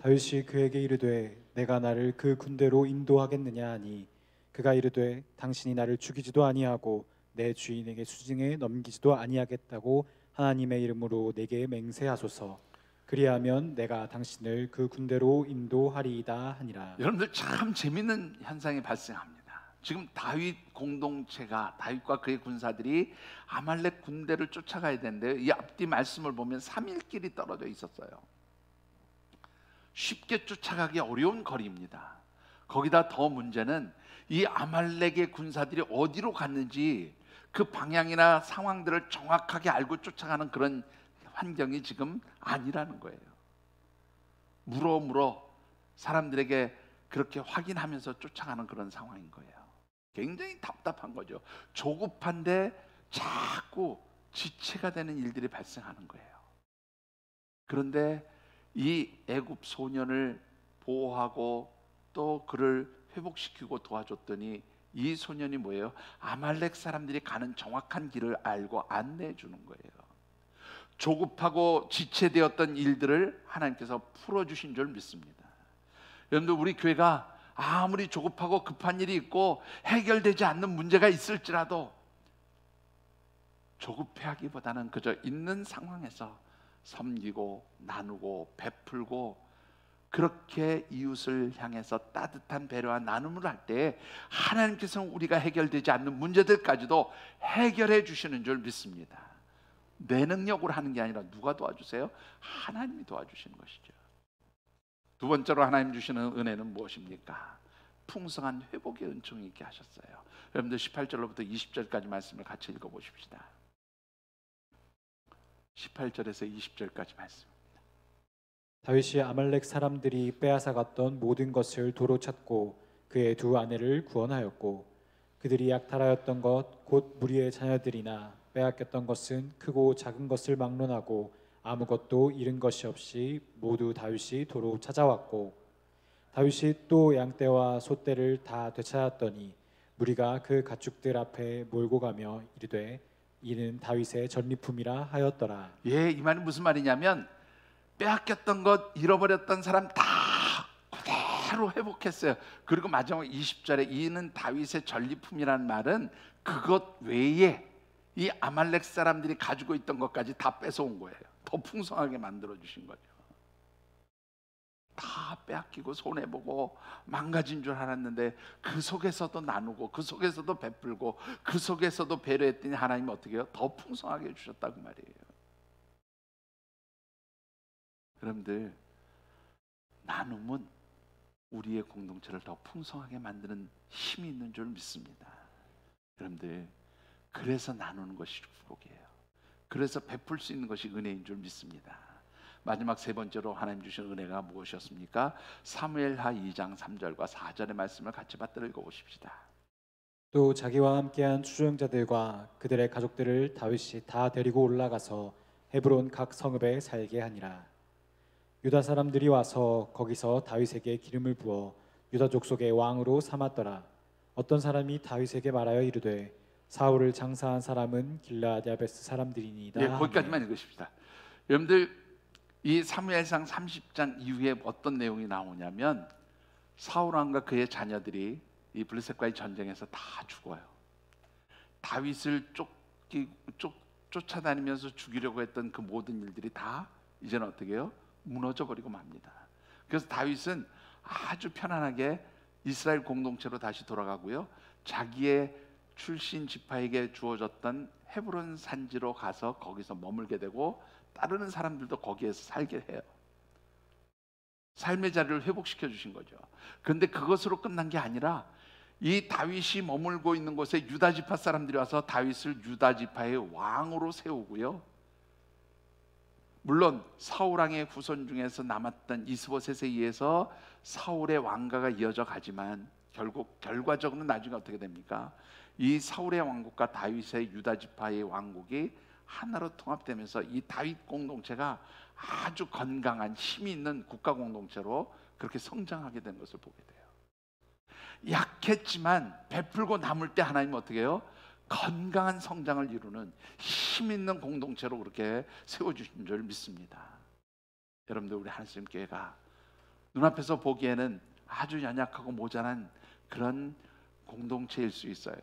다윗이 그에게 이르되 내가 나를 그 군대로 인도하겠느냐 하니 그가 이르되 당신이 나를 죽이지도 아니하고 내 주인에게 수중에 넘기지도 아니하겠다고 하나님의 이름으로 내게 맹세하소서. 그리하면 내가 당신을 그 군대로 인도하리이다 하니라. 여러분들, 참 재밌는 현상이 발생합니다. 지금 다윗 공동체가, 다윗과 그의 군사들이 아말렉 군대를 쫓아가야 되는데 이 앞뒤 말씀을 보면 3일 길이 떨어져 있었어요. 쉽게 쫓아가기 어려운 거리입니다. 거기다 더 문제는 이 아말렉의 군사들이 어디로 갔는지 그 방향이나 상황들을 정확하게 알고 쫓아가는 그런 환경이 지금 아니라는 거예요. 물어 사람들에게 그렇게 확인하면서 쫓아가는 그런 상황인 거예요. 굉장히 답답한 거죠. 조급한데 자꾸 지체가 되는 일들이 발생하는 거예요. 그런데 이 애굽 소년을 보호하고 또 그를 회복시키고 도와줬더니 이 소년이 뭐예요? 아말렉 사람들이 가는 정확한 길을 알고 안내해 주는 거예요. 조급하고 지체되었던 일들을 하나님께서 풀어주신 줄 믿습니다. 여러분들, 우리 교회가 아무리 조급하고 급한 일이 있고 해결되지 않는 문제가 있을지라도 조급해하기보다는 그저 있는 상황에서 섬기고 나누고 베풀고 그렇게 이웃을 향해서 따뜻한 배려와 나눔을 할 때 하나님께서는 우리가 해결되지 않는 문제들까지도 해결해 주시는 줄 믿습니다. 내 능력으로 하는 게 아니라 누가 도와주세요? 하나님이 도와주시는 것이죠. 두 번째로 하나님 주시는 은혜는 무엇입니까? 풍성한 회복의 은총이 있게 하셨어요. 여러분들 18절로부터 20절까지 말씀을 같이 읽어보십시다. 18절에서 20절까지 말씀. 다윗이 아말렉 사람들이 빼앗아갔던 모든 것을 도로 찾고 그의 두 아내를 구원하였고 그들이 약탈하였던 것 곧 무리의 자녀들이나 빼앗겼던 것은 크고 작은 것을 막론하고 아무것도 잃은 것이 없이 모두 다윗이 도로 찾아왔고 다윗이 또 양떼와 소떼를 다 되찾았더니 무리가 그 가축들 앞에 몰고 가며 이르되 이는 다윗의 전리품이라 하였더라. 예, 이 말은 무슨 말이냐면 빼앗겼던 것, 잃어버렸던 사람 다 그대로 회복했어요. 그리고 마지막 20절에 이는 다윗의 전리품이라는 말은 그것 외에 이 아말렉 사람들이 가지고 있던 것까지 다 뺏어온 거예요. 더 풍성하게 만들어 주신 거죠. 다 빼앗기고 손해보고 망가진 줄 알았는데 그 속에서도 나누고 그 속에서도 베풀고 그 속에서도 배려했더니 하나님이 어떻게 해요? 더 풍성하게 해주셨다고 말이에요. 여러분들, 나눔은 우리의 공동체를 더 풍성하게 만드는 힘이 있는 줄 믿습니다. 여러분들, 그래서 나누는 것이 축복이에요. 그래서 베풀 수 있는 것이 은혜인 줄 믿습니다. 마지막 세 번째로 하나님 주신 은혜가 무엇이었습니까? 사무엘하 2장 3절과 4절의 말씀을 같이 받들어 읽어보십시다. 또 자기와 함께한 추종자들과 그들의 가족들을 다윗이 다 데리고 올라가서 헤브론 각 성읍에 살게 하니라. 유다 사람들이 와서 거기서 다윗에게 기름을 부어 유다 족속의 왕으로 삼았더라. 어떤 사람이 다윗에게 말하여 이르되 사울을 장사한 사람은 길르앗 야베스 사람들이니이다. 예, 거기까지만 읽으십시다. 여러분들, 이 사무엘상 30장 이후에 어떤 내용이 나오냐면 사울 왕과 그의 자녀들이 이 블레셋과의 전쟁에서 다 죽어요. 다윗을 쫓아다니면서 죽이려고 했던 그 모든 일들이 다 이제는 어떻게 해요? 무너져 버리고 맙니다. 그래서 다윗은 아주 편안하게 이스라엘 공동체로 다시 돌아가고요. 자기의 출신 지파에게 주어졌던 헤브론 산지로 가서 거기서 머물게 되고 따르는 사람들도 거기에서 살게 해요. 삶의 자리를 회복시켜 주신 거죠. 그런데 그것으로 끝난 게 아니라 이 다윗이 머물고 있는 곳에 유다 지파 사람들이 와서 다윗을 유다 지파의 왕으로 세우고요. 물론 사울 왕의 후손 중에서 남았던 이스보셋에 의해서 사울의 왕가가 이어져 가지만 결국 결과적으로는 나중에 어떻게 됩니까? 이 사울의 왕국과 다윗의 유다 지파의 왕국이 하나로 통합되면서 이 다윗 공동체가 아주 건강한 힘이 있는 국가 공동체로 그렇게 성장하게 된 것을 보게 돼요. 약했지만 베풀고 남을 때 하나님은 어떻게 해요? 건강한 성장을 이루는 힘 있는 공동체로 그렇게 세워주신 줄 믿습니다. 여러분들, 우리 하나님 교회가 눈앞에서 보기에는 아주 연약하고 모자란 그런 공동체일 수 있어요.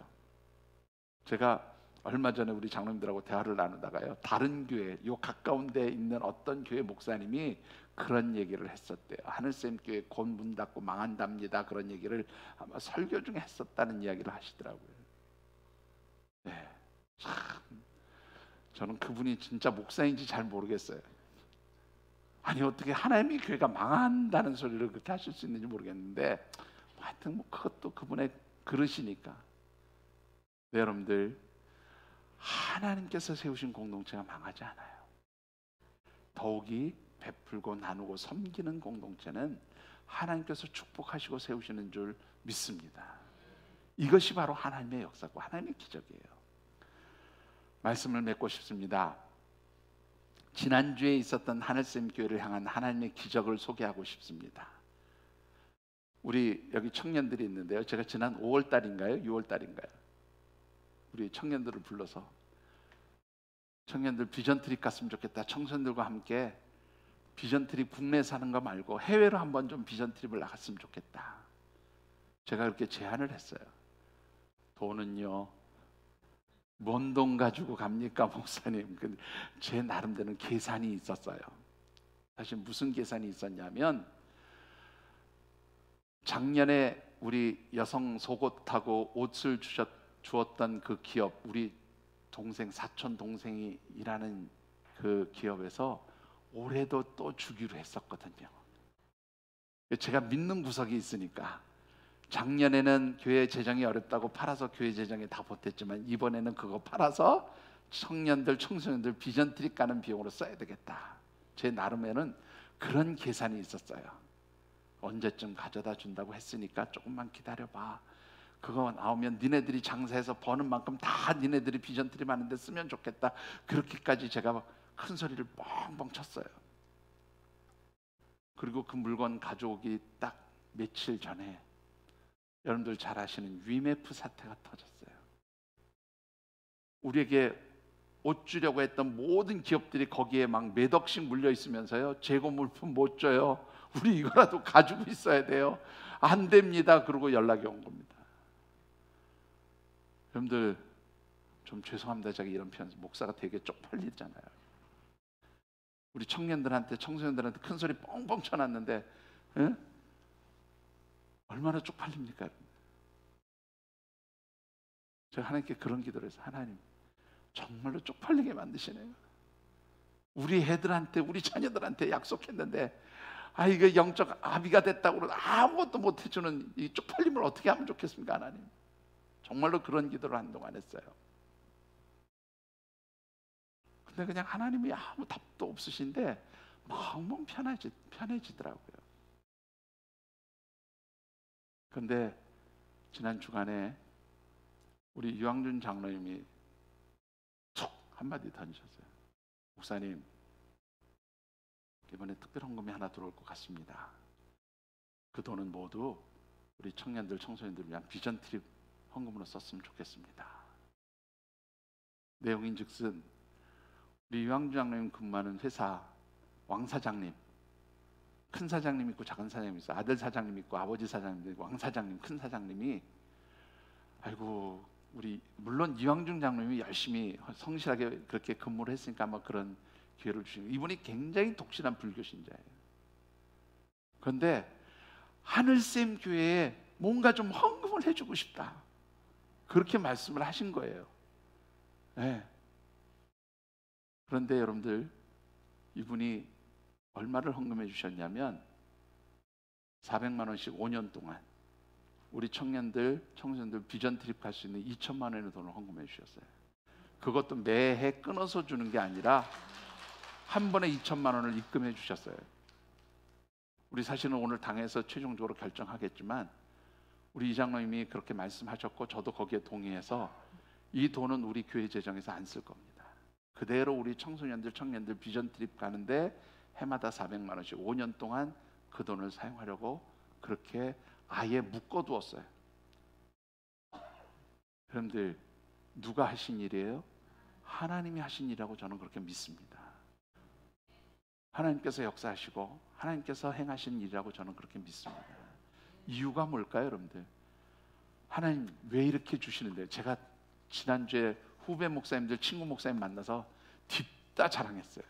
제가 얼마 전에 우리 장로님들하고 대화를 나누다가요, 다른 교회, 요 가까운 데에 있는 어떤 교회 목사님이 그런 얘기를 했었대요. 하늘샘 교회 곧 문 닫고 망한답니다. 그런 얘기를 아마 설교 중에 했었다는 이야기를 하시더라고요. 네, 참 저는 그분이 진짜 목사인지 잘 모르겠어요. 아니 어떻게 하나님의 교회가 망한다는 소리를 그렇게 하실 수 있는지 모르겠는데 하여튼 뭐 그것도 그분의 그릇이니까. 네, 여러분들, 하나님께서 세우신 공동체가 망하지 않아요. 더욱이 베풀고 나누고 섬기는 공동체는 하나님께서 축복하시고 세우시는 줄 믿습니다. 이것이 바로 하나님의 역사고 하나님의 기적이에요. 말씀을 맺고 싶습니다. 지난주에 있었던 하늘샘 교회를 향한 하나님의 기적을 소개하고 싶습니다. 우리 여기 청년들이 있는데요, 제가 지난 5월달인가요? 6월달인가요? 우리 청년들을 불러서 청년들 비전 트립 갔으면 좋겠다. 청소년들과 함께 비전 트립 국내에서 하는 거 말고 해외로 한번 좀 비전 트립을 나갔으면 좋겠다. 제가 그렇게 제안을 했어요. 돈은요 뭔 돈 가지고 갑니까, 목사님? 근데 제 나름대로는 계산이 있었어요. 사실 무슨 계산이 있었냐면, 작년에 우리 여성 속옷하고 옷을 주었던 그 기업, 우리 동생, 사촌 동생이 일하는 그 기업에서 올해도 또 주기로 했었거든요. 제가 믿는 구석이 있으니까, 작년에는 교회 재정이 어렵다고 팔아서 교회 재정에 다 보탰지만 이번에는 그거 팔아서 청년들, 청소년들 비전 트립 가는 비용으로 써야 되겠다. 제 나름에는 그런 계산이 있었어요. 언제쯤 가져다 준다고 했으니까 조금만 기다려봐. 그거 나오면 니네들이 장사해서 버는 만큼 다 니네들이 비전 트립 하는데 쓰면 좋겠다. 그렇게까지 제가 큰 소리를 뻥뻥 쳤어요. 그리고 그 물건 가져오기 딱 며칠 전에 여러분들 잘 아시는 위메프 사태가 터졌어요. 우리에게 옷 주려고 했던 모든 기업들이 거기에 막 몇 억씩 물려 있으면서요, 재고 물품 못 줘요. 우리 이거라도 가지고 있어야 돼요. 안 됩니다. 그러고 연락이 온 겁니다. 여러분들 좀 죄송합니다. 제가 이런 표현, 목사가 되게 쪽팔리잖아요. 우리 청년들한테, 청소년들한테 큰 소리 뻥뻥 쳐놨는데, 에? 얼마나 쪽팔립니까? 제가 하나님께 그런 기도를 해서, 하나님 정말로 쪽팔리게 만드시네요. 우리 애들한테, 우리 자녀들한테 약속했는데, 이거 영적 아비가 됐다고 아무것도 못 해주는 이 쪽팔림을 어떻게 하면 좋겠습니까, 하나님? 정말로 그런 기도를 한동안 했어요. 근데 그냥 하나님이 아무 답도 없으신데 마음은 편해지더라고요. 근데 지난 주간에 우리 유황준 장로님이 툭 한마디 던지셨어요. 목사님, 이번에 특별 헌금이 하나 들어올 것 같습니다. 그 돈은 모두 우리 청년들, 청소년들을 위한 비전 트립 헌금으로 썼으면 좋겠습니다. 내용인즉슨 우리 유황준 장로님 근무하는 회사 왕 사장님, 큰 사장님 있고 작은 사장님 있어. 아들 사장님 있고 아버지 사장님 있고 왕 사장님, 큰 사장님이, 아이고 우리 물론 이황중 장로님이 열심히 성실하게 그렇게 근무를 했으니까 아마 그런 기회를 주신, 이분이 굉장히 독실한 불교 신자예요. 그런데 하늘샘 교회에 뭔가 좀 헌금을 해주고 싶다, 그렇게 말씀을 하신 거예요. 네. 그런데 여러분들, 이분이 얼마를 헌금해 주셨냐면 400만 원씩 5년 동안 우리 청년들, 청소년들 비전 트립 갈 수 있는 2천만 원의 돈을 헌금해 주셨어요. 그것도 매해 끊어서 주는 게 아니라 한 번에 2천만 원을 입금해 주셨어요. 우리 사실은 오늘 당에서 최종적으로 결정하겠지만 우리 이장로님이 그렇게 말씀하셨고 저도 거기에 동의해서 이 돈은 우리 교회 재정에서 안 쓸 겁니다. 그대로 우리 청소년들, 청년들 비전 트립 가는데 해마다 400만 원씩 5년 동안 그 돈을 사용하려고 그렇게 아예 묶어두었어요. 여러분들, 누가 하신 일이에요? 하나님이 하신 일이라고 저는 그렇게 믿습니다. 하나님께서 역사하시고 하나님께서 행하신 일이라고 저는 그렇게 믿습니다. 이유가 뭘까요, 여러분들? 하나님 왜 이렇게 주시는데요? 제가 지난주에 후배 목사님들, 친구 목사님 만나서 뒷다 자랑했어요.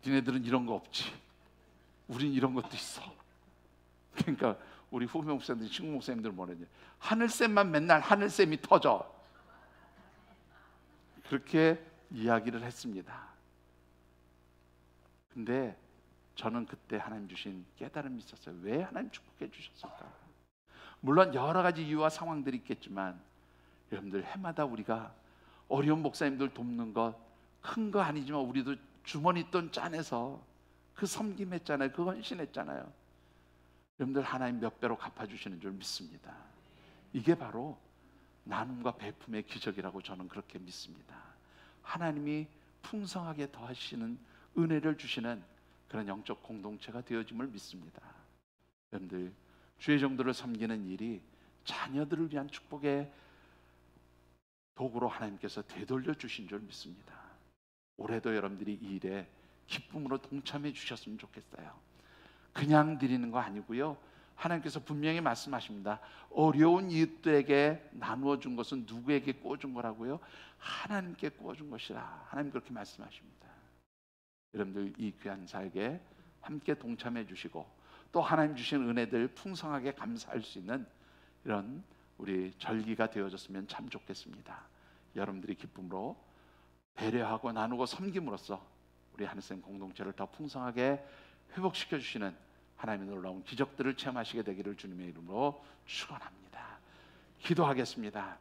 니네들은 이런 거 없지, 우린 이런 것도 있어. 그러니까 우리 후배 목사님들, 친구 목사님들 뭐랬냐, 하늘샘만 맨날 하늘샘이 터져, 그렇게 이야기를 했습니다. 근데 저는 그때 하나님 주신 깨달음이 있었어요. 왜 하나님 축복해 주셨을까? 물론 여러 가지 이유와 상황들이 있겠지만 여러분들, 해마다 우리가 어려운 목사님들 돕는 것 큰 거 아니지만 우리도 주머니 돈 짜내서 그 섬김했잖아요. 그 헌신했잖아요. 여러분들, 하나님 몇 배로 갚아주시는 줄 믿습니다. 이게 바로 나눔과 베품의 기적이라고 저는 그렇게 믿습니다. 하나님이 풍성하게 더하시는 은혜를 주시는 그런 영적 공동체가 되어짐을 믿습니다. 여러분들, 주의 정도를 섬기는 일이 자녀들을 위한 축복의 도구로 하나님께서 되돌려 주신 줄 믿습니다. 올해도 여러분들이 이 일에 기쁨으로 동참해 주셨으면 좋겠어요. 그냥 드리는 거 아니고요, 하나님께서 분명히 말씀하십니다. 어려운 이웃들에게 나누어 준 것은 누구에게 구워준 거라고요? 하나님께 구워준 것이라. 하나님 그렇게 말씀하십니다. 여러분들 이 귀한 사역에 함께 동참해 주시고 또 하나님 주신 은혜들 풍성하게 감사할 수 있는 이런 우리 절기가 되어졌으면 참 좋겠습니다. 여러분들이 기쁨으로 배려하고 나누고 섬김으로써 우리 하늘샘 공동체를 더 풍성하게 회복시켜 주시는 하나님의 놀라운 기적들을 체험하시게 되기를 주님의 이름으로 축원합니다. 기도하겠습니다.